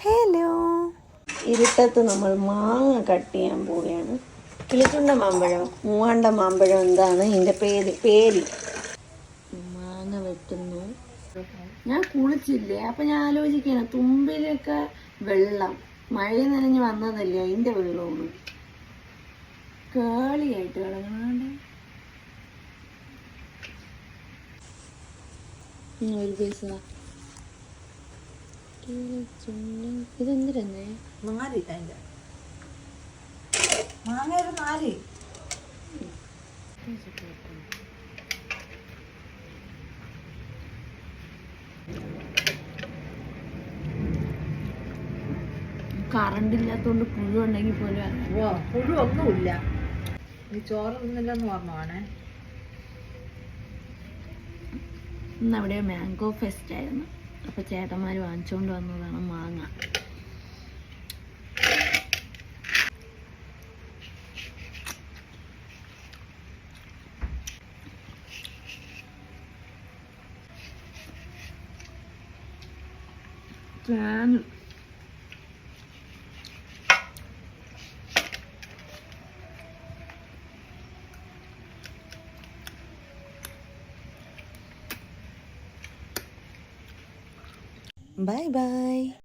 Hello, ഇരുട്ടത്ത് നമ്മൾ മാങ്ങ കട്ട് ചെയ്യാൻ പോവുകയാണ്. കിളിച്ചുണ്ട മാമ്പഴം, മൂവാണ്ട മാമ്പഴം, എന്താണ് ഇതിൻ്റെ പേര്. മാങ്ങ വെട്ടുന്നു. ഞാൻ കുളിച്ചില്ലേ, അപ്പം ഞാൻ ആലോചിക്കുകയാണ്, തുമ്പിലൊക്കെ വെള്ളം മഴ നനഞ്ഞ് വന്നതല്ലേ, അതിൻ്റെ വെള്ളമാണ് കാളിയായിട്ട് കിടക്കണ. ഒരു പൈസ ഇതെന്തിരന്നേ? നാലില്ല അതിൻ്റെ മാങ്ങയുടെ നാല്. കറണ്ട് ഇല്ലാത്തോണ്ട് പുഴു ഉണ്ടെങ്കിൽ പോലും പുഴു ഒന്നുമില്ല. നീ ചോറ് തിന്നില്ലെന്ന് പറഞ്ഞാണേ. ഇന്ന് അവിടെ മാംഗോ ഫെസ്റ്റ് ആയിരുന്നു. അപ്പോൾ ചേട്ടന്മാർ വാങ്ങിച്ചുകൊണ്ട് വന്നതാണ് മാങ്ങ. Bye bye.